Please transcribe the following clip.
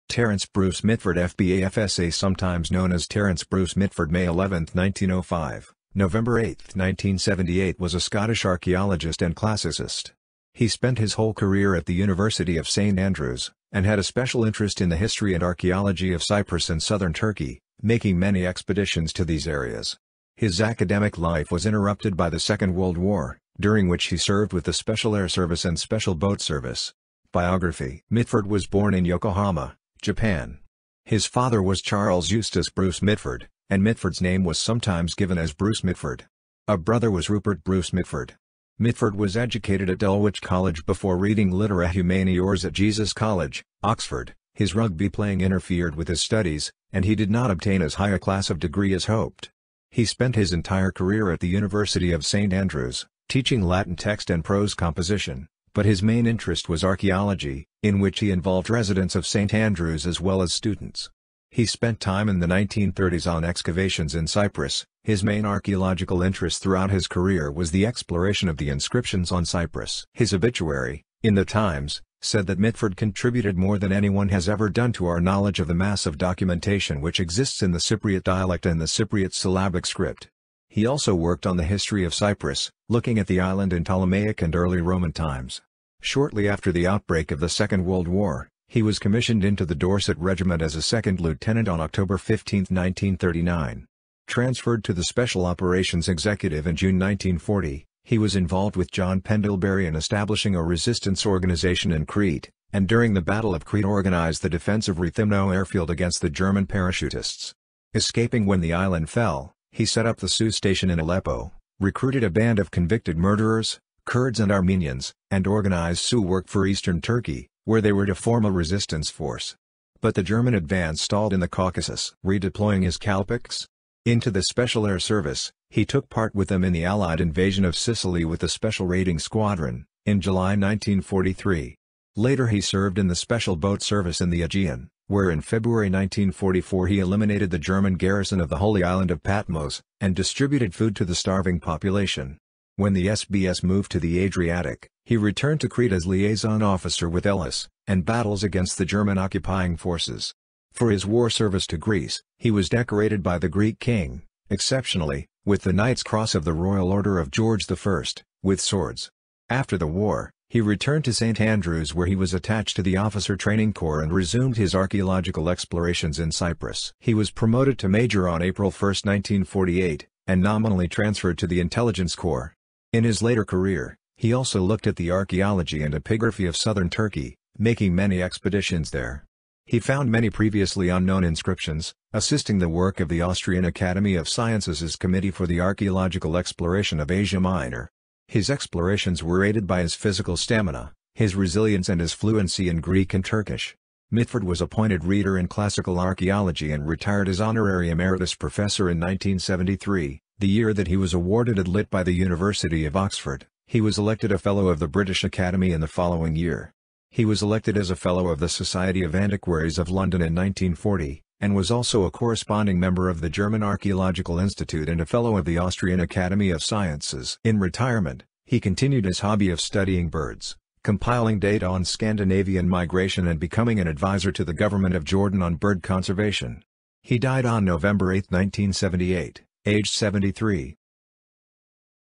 Terence Bruce Mitford FBA FSA, sometimes known as Terence Bruce Mitford, May 11, 1905, November 8, 1978, was a Scottish archaeologist and classicist. He spent his whole career at the University of St Andrews, and had a special interest in the history and archaeology of Cyprus and southern Turkey, making many expeditions to these areas. His academic life was interrupted by the Second World War, during which he served with the Special Air Service and Special Boat Service. Biography: Mitford was born in Yokohama, Japan. His father was Charles Eustace Bruce Mitford, and Mitford's name was sometimes given as Bruce Mitford. A brother was Rupert Bruce Mitford. Mitford was educated at Dulwich College before reading Litera Humaniores at Jesus College, Oxford. His rugby playing interfered with his studies, and he did not obtain as high a class of degree as hoped. He spent his entire career at the University of St Andrews, teaching Latin text and prose composition, but his main interest was archaeology, in which he involved residents of St Andrews as well as students. He spent time in the 1930s on excavations in Cyprus. His main archaeological interest throughout his career was the exploration of the inscriptions on Cyprus. His obituary, in the Times, said that Mitford contributed more than anyone has ever done to our knowledge of the mass of documentation which exists in the Cypriot dialect and the Cypriot syllabic script. He also worked on the history of Cyprus, looking at the island in Ptolemaic and early Roman times. Shortly after the outbreak of the Second World War, he was commissioned into the Dorset Regiment as a second lieutenant on October 15, 1939. Transferred to the Special Operations Executive in June 1940, he was involved with John Pendlebury in establishing a resistance organization in Crete, and during the Battle of Crete organized the defense of Rethymno airfield against the German parachutists. Escaping when the island fell, he set up the Sioux station in Aleppo, recruited a band of convicted murderers, Kurds and Armenians, and organized Sioux work for eastern Turkey, where they were to form a resistance force. But the German advance stalled in the Caucasus. Redeploying his Kalpiks into the Special Air Service, he took part with them in the Allied invasion of Sicily with the Special Raiding Squadron, in July 1943. Later he served in the Special Boat Service in the Aegean, where in February 1944 he eliminated the German garrison of the Holy Island of Patmos, and distributed food to the starving population. When the SBS moved to the Adriatic, he returned to Crete as liaison officer with Ellis, and battles against the German occupying forces. For his war service to Greece, he was decorated by the Greek king, exceptionally, with the Knight's Cross of the Royal Order of George I, with swords. After the war, he returned to St Andrews where he was attached to the Officer Training Corps and resumed his archaeological explorations in Cyprus. He was promoted to major on April 1, 1948, and nominally transferred to the Intelligence Corps. In his later career, he also looked at the archaeology and epigraphy of southern Turkey, making many expeditions there. He found many previously unknown inscriptions, assisting the work of the Austrian Academy of Sciences' Committee for the Archaeological Exploration of Asia Minor. His explorations were aided by his physical stamina, his resilience and his fluency in Greek and Turkish. Mitford was appointed Reader in Classical Archaeology and retired as Honorary Emeritus Professor in 1973, the year that he was awarded a Lit by the University of Oxford. He was elected a Fellow of the British Academy in the following year. He was elected as a Fellow of the Society of Antiquaries of London in 1940, and was also a corresponding member of the German Archaeological Institute and a Fellow of the Austrian Academy of Sciences. In retirement, he continued his hobby of studying birds, compiling data on Scandinavian migration and becoming an advisor to the government of Jordan on bird conservation. He died on November 8, 1978, aged 73.